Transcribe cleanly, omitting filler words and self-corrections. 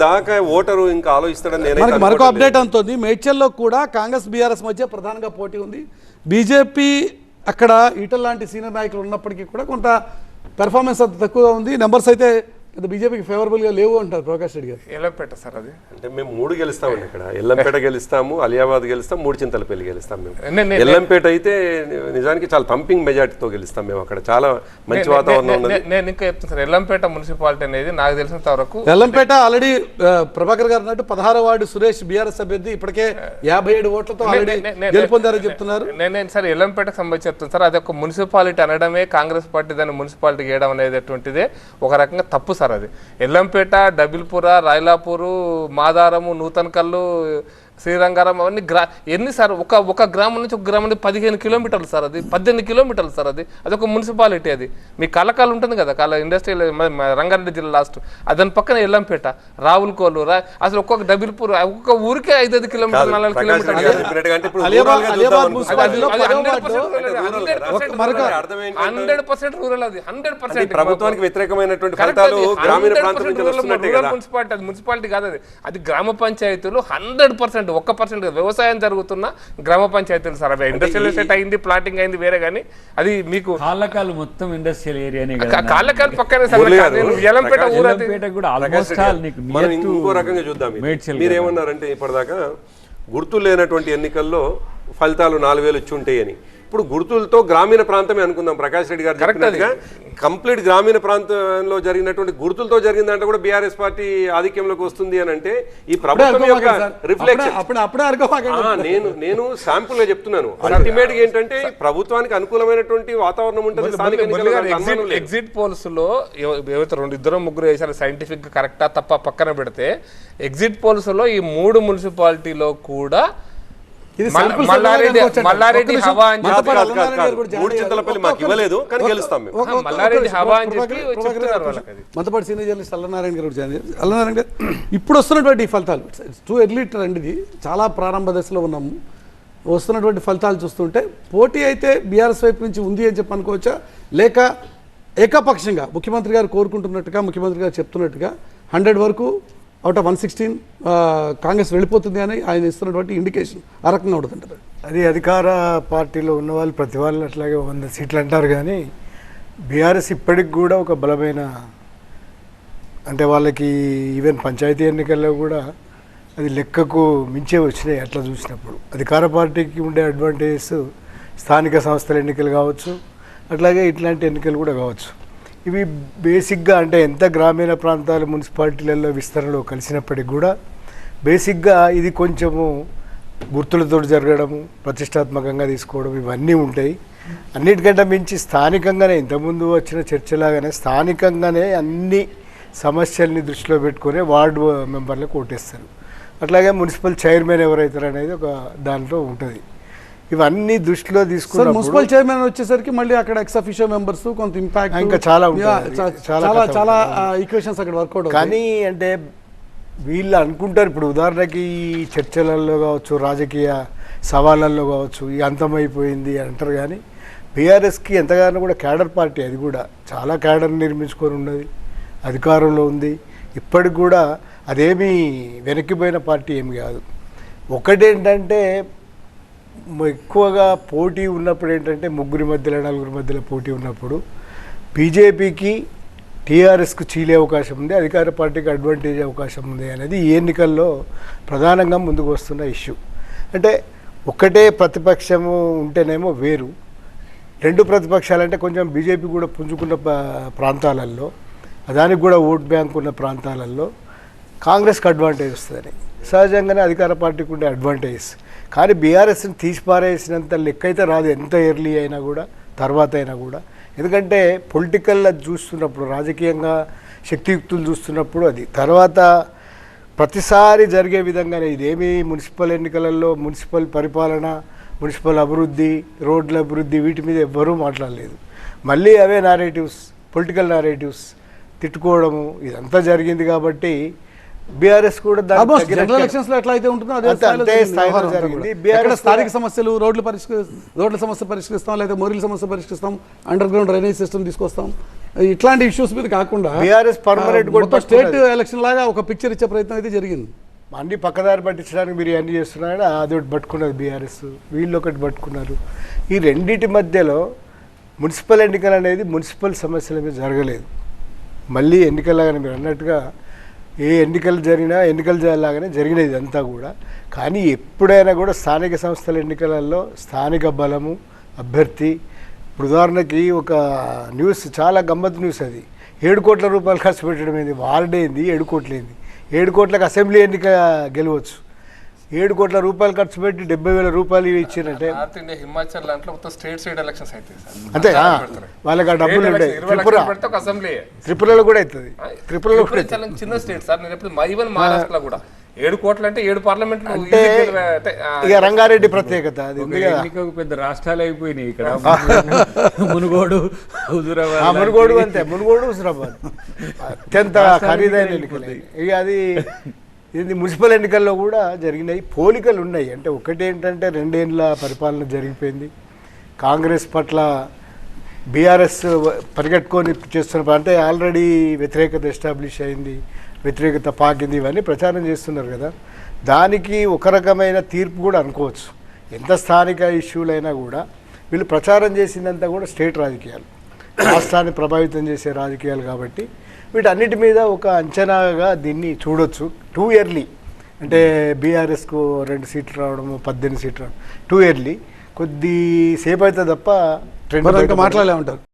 దాకా ఓటరు ఇంకా ఆలోచిస్తాడని మరొక అప్డేట్ అంటుంది. మేడ్చల్లో కూడా కాంగ్రెస్ బీఆర్ఎస్ మధ్య ప్రధానంగా పోటీ ఉంది. బీజేపీ అక్కడ ఈటల లాంటి సీనియర్ నాయకులు ఉన్నప్పటికీ కూడా కొంత పెర్ఫార్మెన్స్ అంత తక్కువగా ఉంది. నెంబర్స్ అయితే బీజేపీకి ఫేవరబుల్గా లేవు అంటారు ప్రకాష్ రెడ్డి గారు. ఎల్లంపేట సార్ అది అంటే మేము 3 గెలుస్తామండి. ఇక్కడ ఎల్లంపేట గెలుస్తాము, అలియాబాద్ గెలుస్తాం, 3 చింతలపల్లి గెలుస్తాం. మేము ఎల్లంపేట అయితే నిజానికి చాలా థంపింగ్ మెజార్టీతో గెలుస్తాం. మేము అక్కడ చాలా మంచి వాతావరణం ఉన్నది. నేను ఇంకా చెప్తాను సార్, ఎల్లంపేట మున్సిపాలిటీ అనేది నాకు తెలిసినంత వరకు ఎల్లంపేట ఆల్రెడీ ప్రభాకర్ గారు అన్నట్టు 16వ వార్డు సురేష్ బీఆర్ఎస్ అభ్యర్థి ఇప్పటికే 57 ఓట్లతో ఆల్రెడీ గెలుపొందారని చెప్తున్నారు. నేను సార్ ఎల్లంపేటకు సంబంధించి చెప్తాను సార్, అది ఒక మున్సిపాలిటీ అనడమే కాంగ్రెస్ పార్టీ దాన్ని మున్సిపాలిటీ చేయడం అనేది అటువంటిదే ఒక రకంగా తప్పు సార్. అది ఎల్లంపేట, డబిల్పుర, రాయలాపూరు, మాదారము, నూతనకల్లు, శ్రీరంగారం అవన్నీ ఎన్ని సార్ ఒక గ్రామం నుంచి ఒక గ్రామం 15 కిలోమీటర్లు సార్. అది 18 కిలోమీటర్లు సార్. అది ఒక మున్సిపాలిటీ. అది మీ కళ్ళకాలు ఉంటుంది కదా, కళ్ళ ఇండస్ట్రియల్ రంగారెడ్డి జిల్లా లాస్ట్ దాని పక్కన ఎల్లంపేట, రావులకోలు, అసలు ఒక్కొక్క డబిల్పూర్ ఒక్కొక్క ఊరికే 5 కిలోమీటర్లు 4 కిలోమీటర్లు. ప్రభుత్వానికి వ్యతిరేకమైనటువంటి ఫలితాలు గ్రామీణ ప్రాంతం నుంచి వస్తున్నట్టే కదా. మున్సిపాలిటీ కాదు అది, అది గ్రామ పంచాయతీలు 100%. 1% వ్యవసాయం జరుగుతున్న గ్రామ పంచాయతీలు సార్. అవి ఇండస్ట్రియల్ ఎస్టేట్ అయింది, ప్లాటింగ్ అయింది వేరే, కానీ అది మీకు కాళ్ళకాలు మొత్తం ఇండస్ట్రియల్ ఏరియానే కాళ్ళకాలు పక్కనే సార్. ఎల్లంపేట కూడా మనం ఇంకో రకంగా చూద్దాం. మీరేమన్నారంటే ఇప్పటిదాకా గుర్తు లేనటువంటి ఎన్నికల్లో ఫలితాలు 4000 వచ్చి ఉంటాయి అని. ఇప్పుడు గుర్తులతో గ్రామీణ ప్రాంతమే అనుకుందాం. ప్రకాష్ రెడ్డి గారు చెప్పినట్టుగా కంప్లీట్ గ్రామీణ ప్రాంతంలో జరిగినటువంటి గుర్తులతో జరిగిన దాంట్లో కూడా బీఆర్ఎస్ పార్టీ ఆధిక్యంలోకి వస్తుంది అని అంటే ఈ ప్రభుత్వం యొక్క రిఫ్లెక్షన్. నేను శాంపుల్ గా చెప్తున్నాను. అల్టిమేట్ గా ఏంటంటే ప్రభుత్వానికి అనుకూలమైనటువంటి వాతావరణం ఉంటుంది. ఎగ్జిట్ పోల్స్ లో ఏవైతే 2-3 వేసారు సైంటిఫిక్ గా కరెక్టా తప్ప పక్కన పెడితే, ఎగ్జిట్ పోల్స్ లో ఈ 3 మున్సిపాలిటీలో కూడా మల్లారెడ్డి హవా అని చెప్పి మంతపాటి సీనియర్ జర్నలిస్ట్ అల్లనారాయణ గారు. అల్లనారాయణ గారు, ఇప్పుడు వస్తున్నటువంటి ఫలితాలు టూ ఎర్లీ ట్రెండ్, ఇది చాలా ప్రారంభ దశలో ఉన్నాము. వస్తున్నటువంటి ఫలితాలు చూస్తుంటే పోటీ అయితే బీఆర్ఎస్ వైపు నుంచి ఉంది అని చెప్పి అనుకోవచ్చా, లేక ఏకపక్షంగా ముఖ్యమంత్రి గారు కోరుకుంటున్నట్టుగా, ముఖ్యమంత్రి గారు చెప్తున్నట్టుగా 100 వరకు అవుట్ ఆఫ్ 116 కాంగ్రెస్ వెళ్ళిపోతుంది అని ఆయన ఇస్తున్నటువంటి ఇండికేషన్ ఆ రకంగా ఉంటుందంటారు? అది అధికార పార్టీలో ఉన్న వాళ్ళు ప్రతి వాళ్ళు అట్లాగే 100 సీట్లు అంటారు, కానీ బీఆర్ఎస్ ఇప్పటికి కూడా ఒక బలమైన, అంటే వాళ్ళకి ఈవెన్ పంచాయతీ ఎన్నికల్లో కూడా అది లెక్కకు మించే వచ్చినాయి. అట్లా చూసినప్పుడు అధికార పార్టీకి ఉండే అడ్వాంటేజెస్ స్థానిక సంస్థల ఎన్నికలు కావచ్చు, అట్లాగే ఇట్లాంటి ఎన్నికలు కూడా కావచ్చు. ఇవి బేసిక్గా అంటే ఎంత గ్రామీణ ప్రాంతాలు మున్సిపాలిటీలలో విస్తరణలో కలిసినప్పటికి కూడా బేసిక్గా ఇది కొంచెము గుర్తులతో జరగడము, ప్రతిష్టాత్మకంగా తీసుకోవడం ఇవన్నీ ఉంటాయి. అన్నిటికంటే మించి స్థానికంగానే ఇంతకుముందు వచ్చిన చర్చలాగానే స్థానికంగానే అన్ని సమస్యల్ని దృష్టిలో పెట్టుకుని వార్డు మెంబర్లకు ఓటేస్తారు. అట్లాగే మున్సిపల్ చైర్మన్ ఎవరైతారు అనేది ఒక దాంట్లో ఉంటుంది. ఇవన్నీ దృష్టిలో తీసుకుని మున్సిపల్ చైర్మన్ వచ్చేసరికి మళ్ళీ అక్కడ ఎక్స్ అఫీషియో మెంబర్స్ కొంత ఇంపాక్ట్ ఇంకా చాలా చాలా ఈక్వేషన్స్ అక్కడ వర్కౌట్. కానీ అంటే వీళ్ళు అనుకుంటారు, ఇప్పుడు ఉదాహరణకి ఈ చర్చలలో కావచ్చు, రాజకీయ సవాళ్ళల్లో కావచ్చు, ఈ అంతమైపోయింది అంటారు, కానీ బీఆర్ఎస్కి ఎంతగానో కూడా క్యాడర్ పార్టీ, అది కూడా చాలా క్యాడర్ నిర్మించుకొని ఉన్నది, అధికారంలో ఉంది. ఇప్పటికి కూడా అదేమీ వెనక్కిపోయిన పార్టీ ఏమి కాదు. ఒకటేంటంటే ఎక్కువగా పోటీ ఉన్నప్పుడు ఏంటంటే 3 మధ్యలో 4 మధ్యలో పోటీ ఉన్నప్పుడు బీజేపీకి టీఆర్ఎస్కు చీలే అవకాశం ఉంది, అధికార పార్టీకి అడ్వాంటేజ్ అవకాశం ఉంది అనేది ఈ ఎన్నికల్లో ప్రధానంగా ముందుకు వస్తున్న ఇష్యూ. అంటే ఒక్కటే ప్రతిపక్షము ఉంటేనేమో వేరు, 2 ప్రతిపక్షాలంటే కొంచెం బీజేపీ కూడా పుంజుకున్న ప్రాంతాలలో, దానికి కూడా ఓట్ బ్యాంక్ ఉన్న ప్రాంతాలలో కాంగ్రెస్కి అడ్వాంటేజ్ వస్తుందని సహజంగానే అధికార పార్టీకి ఉండే అడ్వాంటేజెస్. కానీ బీఆర్ఎస్ని తీసిపారేసినంత లెక్క అయితే రాదు, ఎంత ఎర్లీ అయినా కూడా, తర్వాత అయినా కూడా. ఎందుకంటే పొలిటికల్గా చూస్తున్నప్పుడు, రాజకీయంగా శక్తియుక్తులు చూస్తున్నప్పుడు అది తర్వాత ప్రతిసారి జరిగే విధంగానే ఇదేమీ మున్సిపల్ ఎన్నికలలో మున్సిపల్ పరిపాలన, మున్సిపల్ అభివృద్ధి, రోడ్ల అభివృద్ధి వీటి మీద ఎవ్వరూ మాట్లాడలేదు. మళ్ళీ అవే నారేటివ్స్, పొలిటికల్ నారేటివ్స్ తిట్టుకోవడము ఇదంతా జరిగింది. కాబట్టి బీఆర్ఎస్ కూడా దానికి ఆల్మోస్ట్ తగిన జనరల్ ఎలక్షన్స్ లో ఎట్లా అయితే ఉంటుందో అదే అంతే స్థాయిలో జరిగింది స్థాయిలో వ్యవహారం అంతా జరిగింది. కూడా. BRS ఎక్కడ స్థానిక సమస్యలు రోడ్ల సమస్య పరిష్కరిస్తాం, లేదా మొరీల సమస్య పరిష్కరిస్తాం, అండర్ గ్రౌండ్ డ్రైనేజ్ సిస్టమ్ తీసుకొస్తాం, ఇట్లాంటి ఇష్యూస్ మీద కాకుండా బీఆర్ఎస్ పర్మనెంట్ కూడా స్టేట్ ఎలక్షన్ లాగా ఒక పిక్చర్ ఇచ్చే ప్రయత్నం అయితే జరిగింది. అన్ని పక్కదారి పట్టించడానికి మీరు అన్ని చేస్తున్నారని అది ఒకటి పట్టుకున్నది బీఆర్ఎస్, వీళ్ళు ఒకటి పట్టుకున్నారు. ఈ రెండింటి మధ్యలో మున్సిపల్ ఎన్నికలు అనేది మున్సిపల్ సమస్యల మీద జరగలేదు. మళ్ళీ ఎన్నికల్లాగానే మీరు అన్నట్టుగా ఏ ఎన్నికలు జరిగినా ఎన్నికలు లాగానే జరిగినది అంతా కూడా. కానీ ఎప్పుడైనా కూడా స్థానిక సంస్థల ఎన్నికలలో స్థానిక బలము అభ్యర్థి, ఇప్పుడు ఉదాహరణకి ఒక న్యూస్ చాలా గమ్మత్తు న్యూస్, అది 7 కోట్ల రూపాయలు ఖర్చు పెట్టడం ఏంది, వార్డేంది 7 కోట్లేంది, 7 కోట్లకు అసెంబ్లీ ఎన్నిక గెలవచ్చు. 7 కోట్ల రూపాయలు ఖర్చు పెట్టి 70,000 రూపాయలు ఇచ్చినట్టే. నార్త్ ఇండియా హిమాచల్ దాంట్లో మొత్తం స్టేట్ సైడ్ ఎలక్షన్స్ అవుతాయి సార్. అంతే వాళ్ళకి ఆ డబ్బులు ఉంటాయి. అసెంబ్లీ త్రిపురలో కూడా అవుతుంది. త్రిపురలో కూడా చాలా చిన్న స్టేట్ సార్. నేను ఎప్పుడు ఈవెన్ మహారాష్ట్రలో కూడా 7 కోట్లు అంటే 7 పార్లమెంట్లు అంటే ఇక రంగారెడ్డి ప్రత్యేకత అది ఉంది కదా. ఎన్నికకు పెద్ద రాష్ట్రాలు అయిపోయినాయి ఇక్కడ. మునుగోడు, హుజూరాబాద్, మునుగోడు అంతే, మునుగోడు హుజూరాబాద్ అత్యంత ఖరీదైన ఎన్నికలు. ఇక అది ఇది మున్సిపల్ ఎన్నికల్లో కూడా జరిగినాయి, పోలికలు ఉన్నాయి. అంటే ఒకటి ఏంటంటే 2 ఏళ్ళ పరిపాలన జరిగిపోయింది. కాంగ్రెస్ పట్ల బీఆర్ఎస్ పరిగెట్టుకొని చేస్తున్న అంటే ఆల్రెడీ వ్యతిరేకత ఎస్టాబ్లిష్ అయింది, వ్యతిరేకత పాకింది, ఇవన్నీ ప్రచారం చేస్తున్నారు కదా. దానికి ఒక రకమైన తీర్పు కూడా అనుకోవచ్చు. ఎంత స్థానిక ఇష్యూలైనా కూడా వీళ్ళు ప్రచారం చేసిందంతా కూడా స్టేట్ రాజకీయాలు, రాష్ట్రాన్ని ప్రభావితం చేసే రాజకీయాలు. కాబట్టి వీటన్నిటి మీద ఒక అంచనాగా దీన్ని చూడొచ్చు. టూ ఇయర్లీ అంటే బీఆర్ఎస్కు 2 సీట్లు రావడము, 18 సీట్లు రావడం టూ ఇయర్లీ కొద్దిసేపు అయితే తప్ప ట్రెండ్ మాట్లాడలే ఉంటారు.